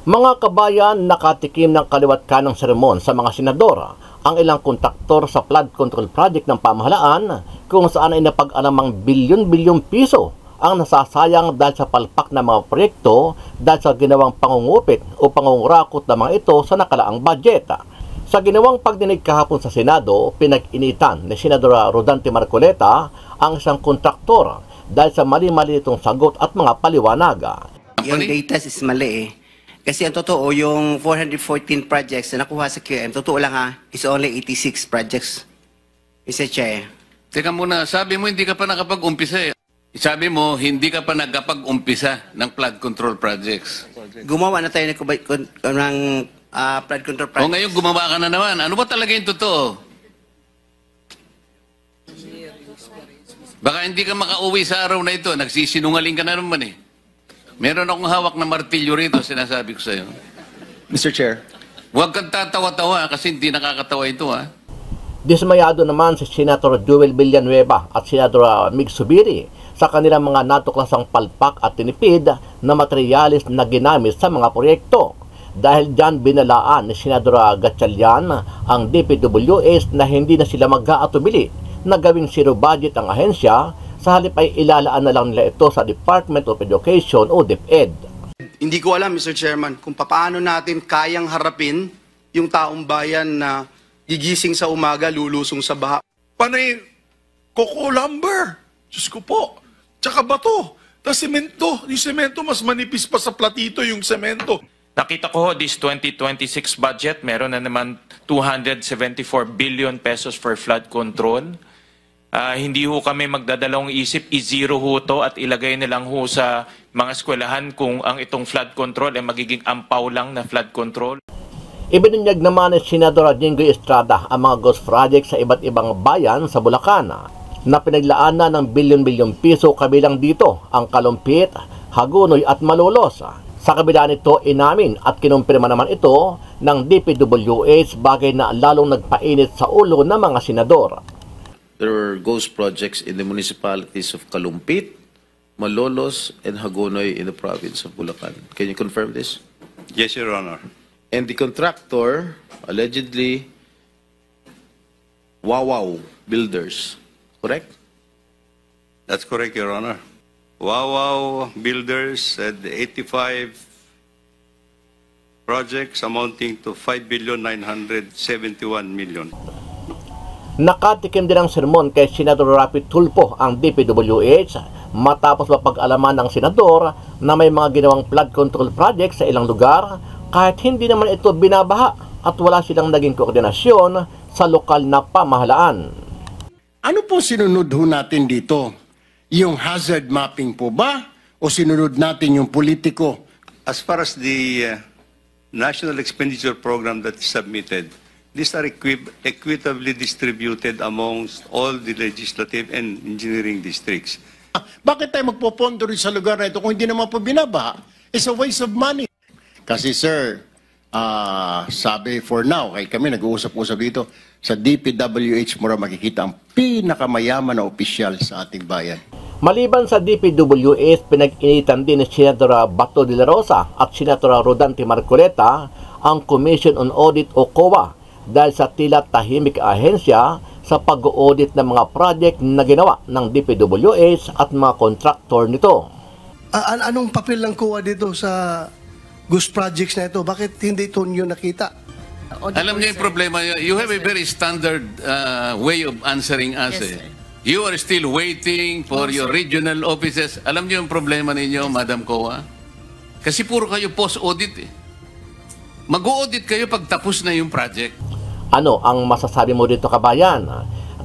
Mga kabayan, nakatikim ng kaliwat kanang sermon sa mga senador ang ilang kontraktor sa flood control project ng pamahalaan kung saan ay napag-alamang bilyon-bilyong piso ang nasasayang dahil sa palpak ng mga proyekto dahil sa ginawang pangungupit o pangungurakot ng mga ito sa nakalaang budget. Sa ginawang pagdinig kahapon sa Senado, pinag-initan ni Senadora Rodante Marcoleta ang isang kontraktor dahil sa mali-mali itong sagot at mga paliwanag. Yung data is mali eh. Kasi ang totoo, yung 414 projects na nakuha sa QM, totoo lang ha, is only 86 projects. Mr. Chair. Teka muna, sabi mo hindi ka pa nakapag-umpisa eh. Sabi mo, hindi ka pa nagkapag-umpisa ng flood control projects. Gumawa na tayo ng flood control projects. O ngayon gumawa ka na naman. Ano ba talaga yung totoo? Baka hindi ka makauwi sa araw na ito. Nagsisinungaling ka na naman eh. Meron akong hawak na martilyo rito, sinasabi ko sa'yo. Mr. Chair. Huwag kang tatawa-tawa kasi hindi nakakatawa ito ha. Dismayado naman si Senator Joel Villanueva at Senadora Mig Zubiri sa kanilang mga natuklasang palpak at tinipid na materialis na ginamit sa mga proyekto. Dahil dyan binalaan ni Senadora Gatchalian ang DPWH na hindi na sila mag-aatubili na gawing zero budget ang ahensya, sa halip ay ilalaan na lang nila ito sa Department of Education o DepEd. Hindi ko alam, Mr. Chairman, kung paano natin kayang harapin yung taong bayan na gigising sa umaga, lulusong sa baha. Panay, coco lumber. Diyos ko po. Tsaka bato. Tapos semento. Yung semento, mas manipis pa sa platito yung semento. Nakita ko this 2026 budget, meron na naman 274 billion pesos for flood control. Hindi ho kami magdadalawang isip, i-zero ho to at ilagay nilang ho sa mga eskwelahan kung ang itong flood control ay magiging ampaw lang na flood control. Ibinunyag naman ni Senadora Jinggoy Estrada ang mga ghost project sa iba't ibang bayan sa Bulacan na pinaglaanan ng bilyon-bilyong piso, kabilang dito ang Kalumpit, Hagonoy at Malolos. Sa kabila nito, inamin at kinumpirma naman ito ng DPWH, bagay na lalong nagpainit sa ulo ng mga senador. There were ghost projects in the municipalities of Kalumpit, Malolos, and Hagonoy in the province of Bulacan. Can you confirm this? Yes, Your Honor. And the contractor, allegedly, Wawaw Builders, correct? That's correct, Your Honor. Wawaw Builders had 85 projects amounting to 5,971,000,000. Nakatikim din ang sermon kay Senador Rapi Tulfo ang DPWH matapos mapag-alaman ng senador na may mga ginawang flood control project sa ilang lugar kahit hindi naman ito binabaha at wala silang naging koordinasyon sa lokal na pamahalaan. Ano po sinunod ho natin dito? Yung hazard mapping po ba? O sinunod natin yung politiko? As far as the National Expenditure Program that is submitted, these are equitably distributed amongst all the legislative and engineering districts. Bakit tayo magpopondo rin sa lugar na ito kung hindi naman po binabaha? It's a waste of money. Kasi sir, sabi for now, kay kami nag-uusap-usap dito, sa DPWH mo makikita ang pinakamayaman na opisyal sa ating bayan. Maliban sa DPWH, pinag-initan din ni Senadora Bato de la Rosa at Senadora Rodante Marcoleta ang Commission on Audit o COA dahil sa tila tahimik ahensya sa pag-audit ng mga project na ginawa ng DPWH at mga kontraktor nito. Anong papel lang kuha dito sa ghost projects na ito? Bakit hindi ito nyo nakita? Alam niyo yung problema, you have a very standard way of answering us. Yes, You are still waiting for your regional offices. Alam niyo yung problema ninyo, Madam Coa? Kasi puro kayo post-audit eh. Mag-audit kayo pag tapos na yung project. Ano ang masasabi mo dito, kabayan?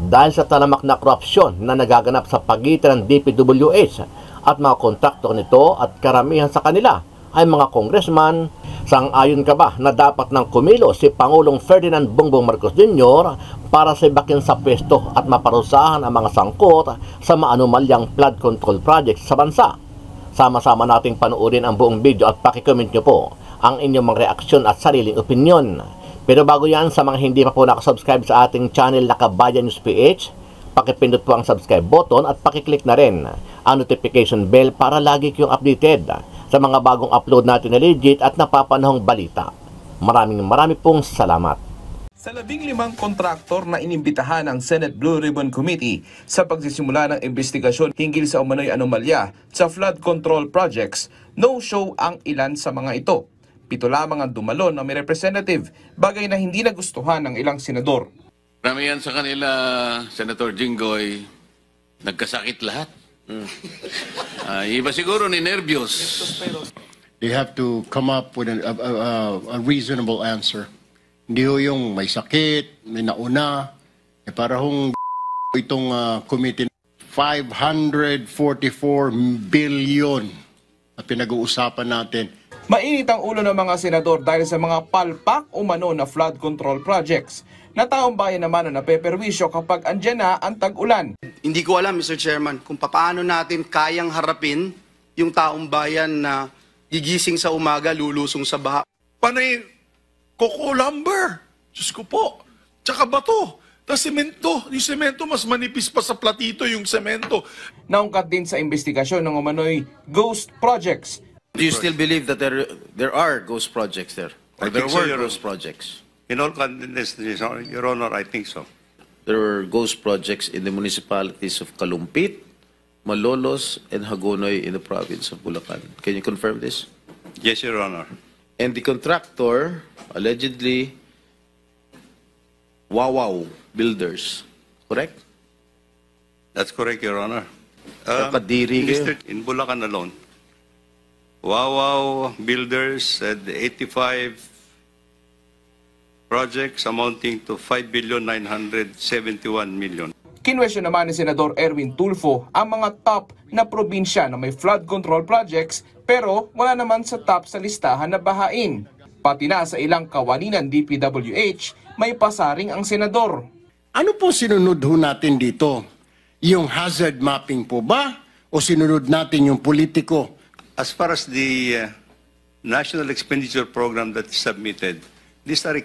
Dahil sa talamak na korupsyon na nagaganap sa pagitan ng DPWH at mga kontraktor nito at karamihan sa kanila ay mga congressman, sang-ayon ka ba na dapat nang kumilo si Pangulong Ferdinand Bongbong Marcos Jr. para sa ibakin sa pwesto at maparusahan ang mga sangkot sa maanumalyang flood control projects sa bansa? Sama-sama nating panoorin ang buong video at pakicomment nyo po ang inyong mga reaksyon at sariling opinyon. Pero bago yan, sa mga hindi pa po nakasubscribe sa ating channel na Kabayan News PH, pakipindot po ang subscribe button at pakiclick na rin ang notification bell para lagi kayong updated sa mga bagong upload natin na legit at napapanahong balita. Maraming pong salamat. Sa 15 kontraktor na inimbitahan ng Senate Blue Ribbon Committee sa pagsisimula ng investigasyon hinggil sa umano'y anomalya sa flood control projects, no-show ang ilan sa mga ito. 7 lamang ang dumalo na may representative, bagay na hindi nagustuhan ng ilang senador. Marami yan sa kanila, Senator Jinggoy, nagkasakit lahat. Iba siguro ni nervyos. They have to come up with a reasonable answer. Hindi ho yung may sakit, may nauna, para hong itong committee 544 billion na pinag-uusapan natin. Mainit ang ulo ng mga senador dahil sa mga palpak umano na flood control projects na taong bayan naman ang napeperwisyo kapag andyan na ang tag-ulan. Hindi ko alam, Mr. Chairman, kung paano natin kayang harapin yung taong bayan na gigising sa umaga, lulusong sa baha. Panay coco lumber. Diyos ko po. Tsaka bato. Tapos semento. Yung semento mas manipis pa sa platito yung semento. Naungkat din sa investigasyon ng umano'y ghost projects. Do you still believe that there are ghost projects there? Or there were ghost projects? In all candidness, Your Honor, I think so. There were ghost projects in the municipalities of Kalumpit, Malolos, and Hagonoy in the province of Bulacan. Can you confirm this? Yes, Your Honor. And the contractor, allegedly, Wawaw Builders, correct? That's correct, Your Honor. Kadiri kayo. In Bulacan alone, Wawaw Builders had 85 projects amounting to 5,971,000,000. Kinwestiyon naman ni Senador Erwin Tulfo ang mga top na probinsya na may flood control projects pero wala naman sa top sa listahan na bahain. Pati na sa ilang kawani ng DPWH, may pasaring ang senador. Ano po sinunod ho natin dito? Yung hazard mapping po ba? O sinunod natin yung politiko? As far as the National Expenditure Program that is submitted, these are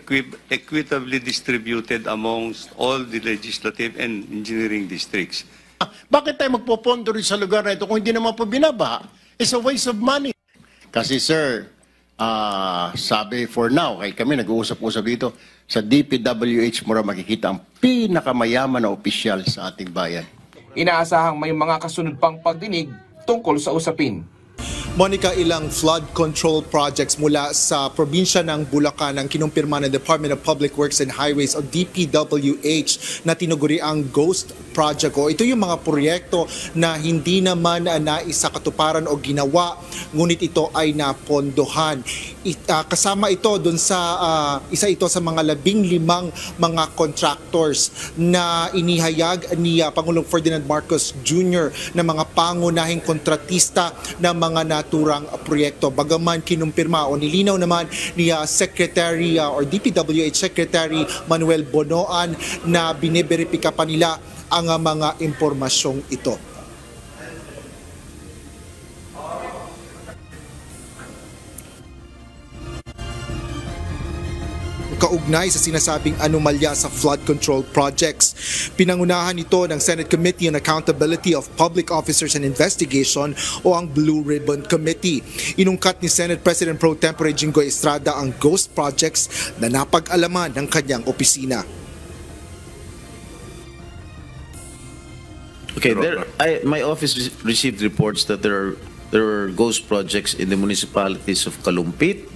equitably distributed amongst all the legislative and engineering districts. Bakit tayo magpopondo rin sa lugar na ito kung hindi naman po binabaha? It's a waste of money. Kasi sir, sabi for now, kay kami nag-uusap-usap dito, sa DPWH mo makikita ang pinakamayaman na opisyal sa ating bayan. Inaasahang may mga kasunod pang pagdinig tungkol sa usapin. Monica, ilang flood control projects mula sa probinsya ng Bulacan ang kinumpirma ng Department of Public Works and Highways o DPWH na tinuguri ang ghost project o ito yung mga proyekto na hindi naman naisakatuparan o ginawa ngunit ito ay napondohan. Kasama ito dun sa isa ito sa mga 15 mga contractors na inihayag ni Pangulong Ferdinand Marcos Jr. na mga pangunahing kontratista ng mga naturang proyekto. Bagaman kinumpirma o nilinaw naman ni Secretary or DPWH Secretary Manuel Bonoan na biniberipika pa nila ang mga impormasyong ito. Kaugnay sa sinasabing anomalya sa flood control projects. Pinangunahan ito ng Senate Committee on Accountability of Public Officers and Investigation o ang Blue Ribbon Committee. Inungkat ni Senate President Pro Tempore Jinggoy Estrada ang ghost projects na napag-alaman ng kanyang opisina. Okay, my office received reports that there were ghost projects in the municipalities of Kalumpit,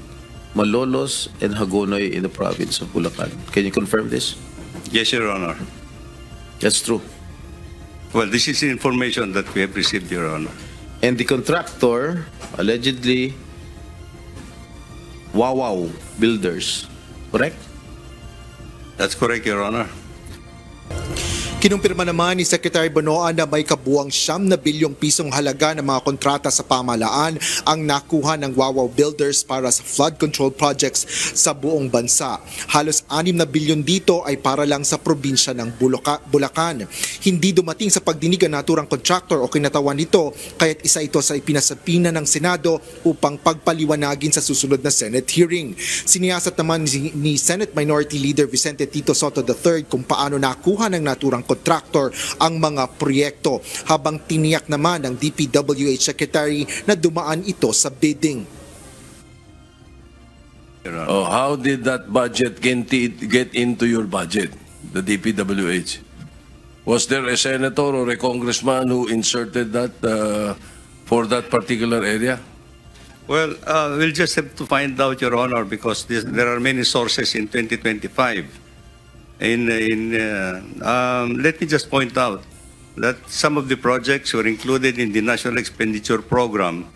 Malolos, and Hagonoy in the province of Bulacan. Can you confirm this? Yes, Your Honor. That's true. Well, this is information that we have received, Your Honor. And the contractor, allegedly, Wawaw Builders, correct? That's correct, Your Honor. Kinumpirma naman ni Secretary Bonoan na may kabuang 9 na bilyong pisong halaga ng mga kontrata sa pamahalaan ang nakuha ng Wawaw Builders para sa flood control projects sa buong bansa. Halos 6 na bilyon dito ay para lang sa probinsya ng Bulacan. Hindi dumating sa pagdinig ang naturang contractor o kinatawan nito, kaya't isa ito sa ipinasapina ng Senado upang pagpaliwanagin sa susunod na Senate hearing. Siniyasat naman ni Senate Minority Leader Vicente Tito Soto III kung paano nakuha ng naturang contractor ang mga proyekto, habang tiniyak naman ng DPWH Secretary na dumaan ito sa bidding. Oh, how did that budget get into your budget, the DPWH? Was there a senator or a congressman who inserted that for that particular area? Well, we'll just have to find out, Your Honor, because there are many sources in 2025. Let me just point out that some of the projects were included in the National Expenditure Program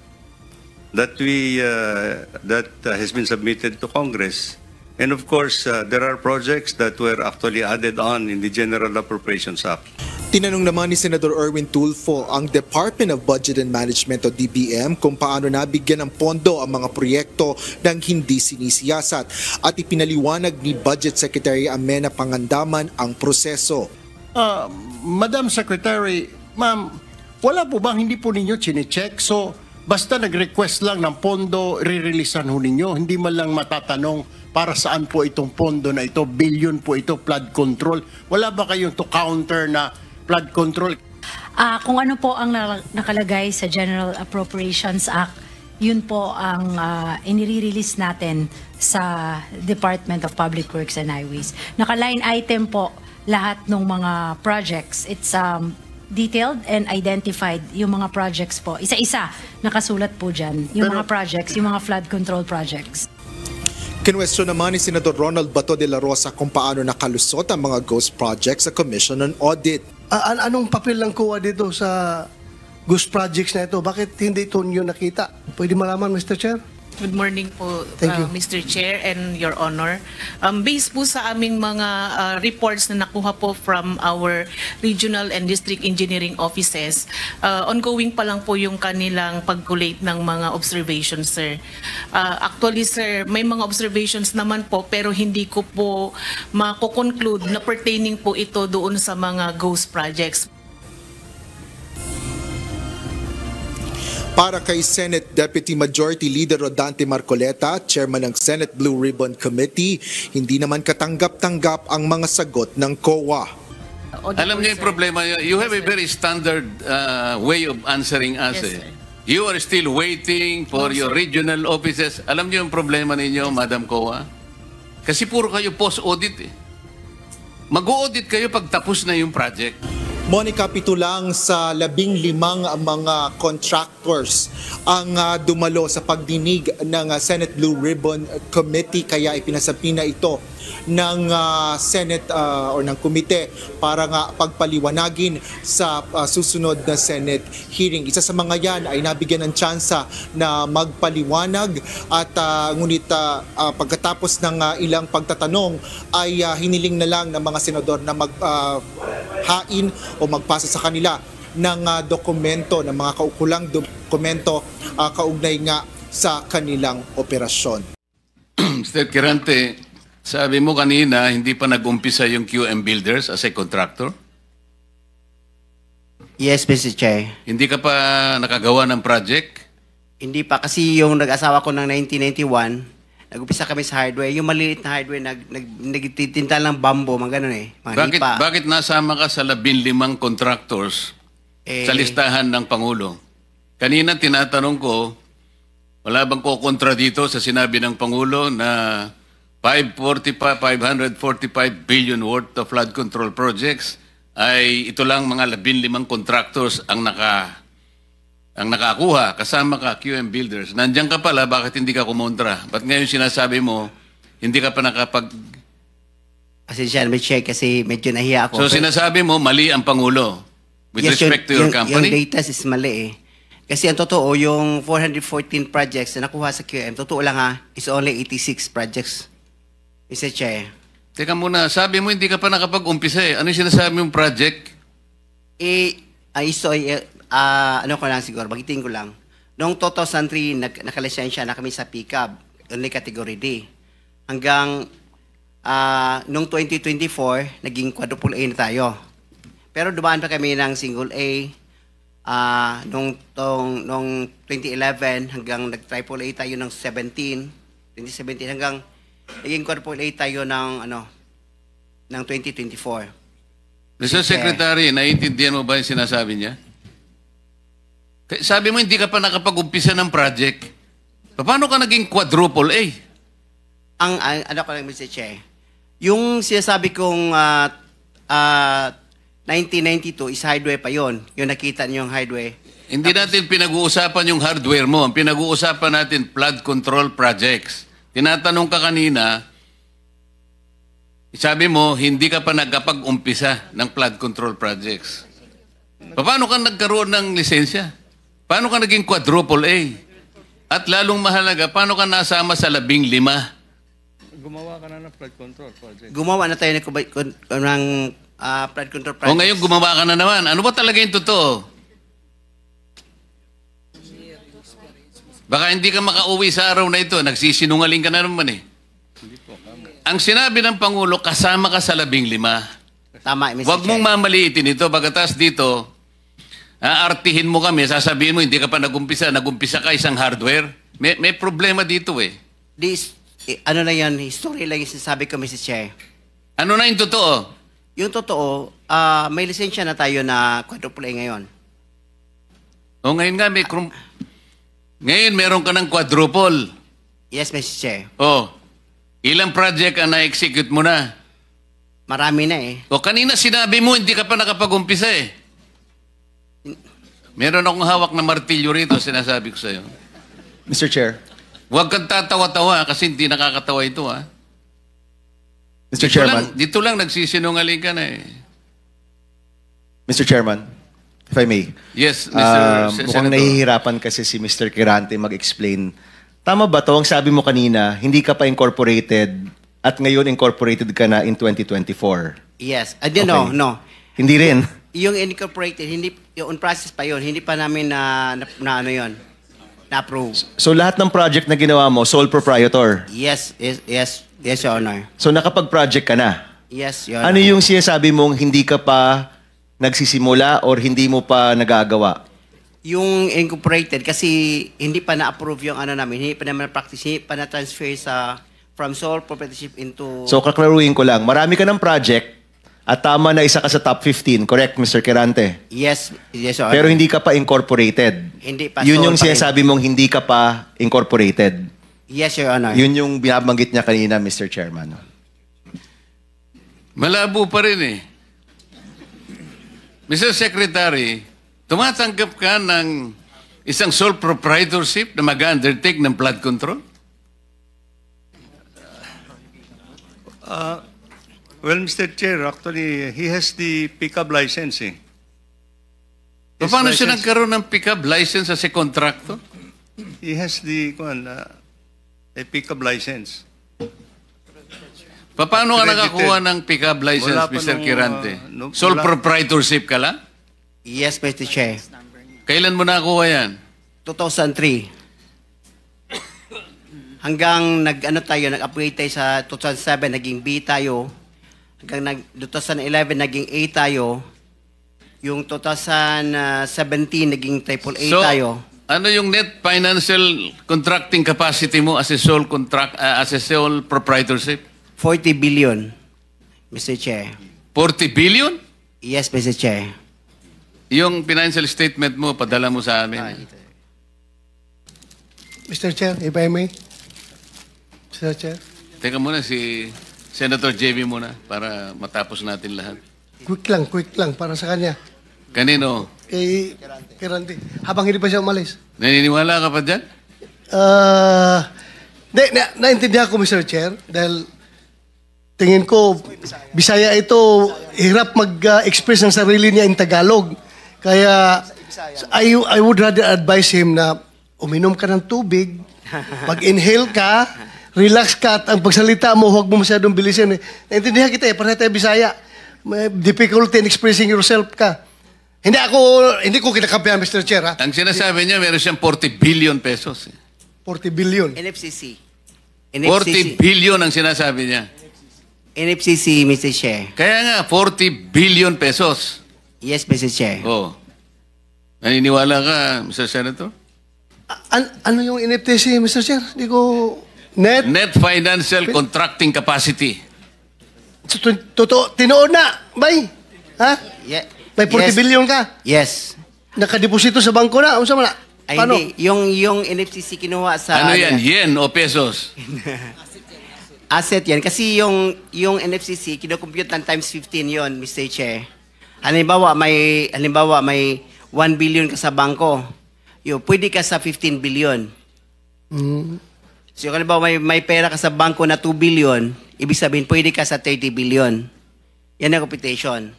that has been submitted to Congress. And of course, there are projects that were actually added on in the General Appropriations Act. Tinanong naman ni Senator Erwin Tulfo ang Department of Budget and Management o DBM kung paano nabigyan ng pondo ang mga proyekto nang hindi sinisiyasat, at ipinaliwanag ni Budget Secretary Amena Pangandaman ang proseso. Madam Secretary, ma'am, wala po bang hindi po ninyo chinecheck? So, basta nag-request lang ng pondo, re-releasean ho ninyo. Hindi man lang matatanong para saan po itong pondo na ito, billion po ito, flood control. Wala ba kayong to counter na flood control? Kung ano po ang nakalagay sa General Appropriations Act, yun po ang inire-release natin sa Department of Public Works and Highways. Naka-line item po lahat ng mga projects. It's detailed and identified yung mga projects po. Isa-isa nakasulat po dyan. Yung mga projects, yung mga flood control projects. Kinwestiyon naman ni Senador Ronald Bato de la Rosa kung paano nakalusot ang mga ghost projects sa Commission on Audit. Anong papel lang kuha dito sa ghost projects na ito? Bakit hindi ito nyo nakita? Pwede malaman, Mr. Chair? Good morning po, Thank you. Mr. Chair and Your Honor. Based po sa aming mga reports na nakuha po from our regional and district engineering offices, ongoing pa lang po yung kanilang pag-collate ng mga observations, sir. Actually, sir, may mga observations naman po pero hindi ko po mako-conclude na pertaining po ito doon sa mga ghost projects. Para kay Senate Deputy Majority Leader Rodante Marcoleta, Chairman ng Senate Blue Ribbon Committee, hindi naman katanggap-tanggap ang mga sagot ng COA. Alam niyo yung problema, you have a very standard way of answering us. Yes, eh. You are still waiting for your regional offices. Alam niyo yung problema ninyo, Madam COA? Kasi puro kayo post-audit eh. Mag-audit kayo pag tapos na yung project. Monica, pitulang sa 15 mga contractors ang dumalo sa pagdinig ng Senate Blue Ribbon Committee, kaya ipinasapina ito ng Senate or ng komite para nga pagpaliwanagin sa susunod na Senate hearing. Isa sa mga yan ay nabigyan ng tsansa na magpaliwanag at ngunit pagkatapos ng ilang pagtatanong ay hiniling na lang ng mga senador na maghain o magpasa sa kanila ng dokumento, ng mga kaukulang dokumento kaugnay nga sa kanilang operasyon. Mr. Kirante, sabi mo kanina, hindi pa nag-umpisa yung QM Builders as a contractor? Yes, Mr. Chair. Hindi ka pa nakagawa ng project? Hindi pa, kasi yung nag-asawa ko ng 1991, nag-umpisa kami sa hardware. Yung maliit na hardware, nagtitinta ng bambo, mga ganun eh. Mga Bakit nasama ka sa 15 contractors sa listahan ng Pangulo? Kanina tinatanong ko, wala bang kukontra dito sa sinabi ng Pangulo na 545 billion worth of flood control projects ay ito lang mga 15 contractors ang nakakuha, kasama ka, QM Builders. Nandiyan ka pala, bakit hindi ka kumontra? Ba't ngayon sinasabi mo, hindi ka pa nakapag... Pasensya na, Mr. Chair, kasi medyo nahiya ako. So sinasabi mo, mali ang Pangulo with respect to your company? Yung data is mali eh. Kasi ang totoo, yung 414 projects na nakuha sa QM, totoo lang is only 86 projects. Mr. Chair. Teka muna, sabi mo hindi ka pa nakapag-umpisa eh. Ano yung sinasabi mong project? Ano ko lang siguro, bagitin ko lang. Noong 2003, nakalisensya na kami sa pickup, only category D. Hanggang Nung 2024, naging quadruple A na tayo. Pero dumaan pa kami ng single A nung 2011 hanggang nag-triple A tayo ng 2017 hanggang naging quadruple A tayo ng 2024. Mr. Secretary, naiintindihan mo ba yung sinasabi niya? Sabi mo hindi ka pa nakapag-umpisa ng project. Paano ka naging quadruple A? Ano ko lang, Mr. Che, yung sinasabi kong 1992 is hardware pa yon. Yung nakita niyo yung hardware. Hindi natin pinag-uusapan yung hardware mo. Ang pinag-uusapan natin, flood control projects. Tinatanong ka kanina, sabi mo, hindi ka pa nagkapag-umpisa ng flood control projects. Paano ka nagkaroon ng lisensya? Paano ka naging quadruple A? At lalong mahalaga, paano ka nasama sa 15? Gumawa ka na ng flood control project. Gumawa na tayo ng flood control project. O ngayon gumawa ka na naman. Ano ba talaga yung totoo? Baka hindi ka makauwi sa araw na ito. Nagsisinungaling ka na naman eh. Ang sinabi ng Pangulo, kasama ka sa 15. Tama, Mr. Huwag mong mamaliitin ito. Pagkatas dito, aartihin mo kami, sasabihin mo, hindi ka pa nagumpisa ka isang hardware. May problema dito eh. Ano na yan, history lang yung sinasabi ko, Mr. Chair. Ano na yung totoo? Yung totoo, may lisensya na tayo na quadruple A ngayon. O ngayon nga, ngayon meron ka ng quadruple. Yes, Mr. Chair. O, ilang project ang na-execute mo na? Marami na eh. O kanina sinabi mo, hindi ka pa nakapag-umpisa eh. Meron akong hawak na martilyo rito, sinasabi ko sa'yo. Mr. Chair. Huwag kang tatawa-tawa kasi hindi nakakatawa ito ha. Mr. Chairman. Dito lang nagsisinungaling ka na eh. Mr. Chairman, if I may. Yes, Mr. Senator. Mukhang nahihirapan kasi si Mr. Quirante mag-explain. Tama ba to? Ang sabi mo kanina, hindi ka pa incorporated at ngayon incorporated ka na in 2024. Yes. No. Hindi rin. Yung incorporated, yung on process pa yun, hindi pa namin na-approve. So lahat ng project na ginawa mo, sole proprietor? Yes, Your Honor. So nakapag-project ka na? Yes, Your Honor. Ano yung sinasabi mong hindi ka pa nagsisimula or hindi mo pa nagagawa? Yung incorporated, kasi hindi pa na-approve yung namin, hindi pa naman na-practice, hindi pa na-transfer from sole proprietorship into... So kaklaruhin ko lang, marami ka ng project at tama na isa ka sa top 15, correct, Mr. Quirante? Yes, Your Honor. Pero hindi ka pa incorporated. Hindi pa. Yun yung sinasabi mong hindi ka pa incorporated. Yes, Your Honor. Yun yung binabanggit niya kanina, Mr. Chairman. Malabo pa rin eh. Mr. Secretary, tumatanggap ka ng isang sole proprietorship na mag-undertake ng flood control? Well, Mr. Chair, actually, he has the pickup license. Paano siya nagkaroon ng pickup license as a contractor? He has a pickup license. Paano ka nakakuha ng pickup license, Mr. Quirante? Sole proprietorship ka lang? Yes, Mr. Chair. Kailan mo nakakuha yan? 2003. Hanggang nag-upgrade tayo sa 2007, naging B tayo. Hanggang 2011, naging A tayo. Yung 2017, naging triple A tayo. Ano yung net financial contracting capacity mo as a sole proprietorship? 40 billion, Mr. Chair. 40 billion? Yes, Mr. Chair. Yung financial statement mo, padala mo sa amin. Mr. Chair, if I may. Mr. Chair. Teka muna, si Senator JB muna para matapos natin lahat. Quick lang para sa kanya. Kanino? Kay Quirante. Habang hindi pa siya umalis. Naniniwala ka pa dyan? Naintindihan ko, Mr. Chair, dahil tingin ko, Bisaya ito, hirap mag-express ng sarili niya in Tagalog. Kaya, I would rather advise him na uminom ka ng tubig, mag-inhale ka, relax ka, at ang pagsalita mo, huwag mo masyadong bilisin. Naintindihan kita para tayo Bisaya. May difficulty in expressing yourself ka. Hindi ko kinakampihan, Mr. Chair. Ha? Ang sinasabi niya, meron siyang 40 billion pesos. 40 billion. NFCC. 40 billion ang sinasabi niya. NFCC, Mr. Chair. Kaya nga, 40 billion pesos. Yes, Mr. Chair. Oh. Naniniwala ka, Mr. Senator? Ano yung NFTC, Mr. Chair? Hindi ko... Net? Net Financial Contracting Capacity. Totoo, tinoon na, bay. Ha? Yeah. May 40 billion ka? Yes. Nakadeposito sa bangko na? Unsa man na? Ay, Paano? hindi. Yung NFCC kinuha sa... Ano yan? Yen o pesos? Asset yan. Kasi yung NFCC, kinocompute ng times 15 yon, Mr. Chair. Halimbawa, may 1 billion ka sa bangko. Pwede ka sa 15 billion. So, halimbawa, may pera ka sa bangko na 2 billion, ibig sabihin, pwede ka sa 30 billion. Yan ang computation.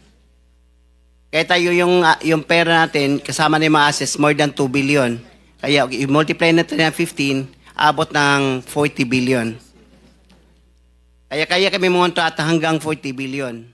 Kaya tayo yung pera natin, kasama na yung mga assets, more than 2 billion. Kaya, i-multiply natin ng 15, abot ng 40 billion. Kaya kami monta at hanggang 40 billion.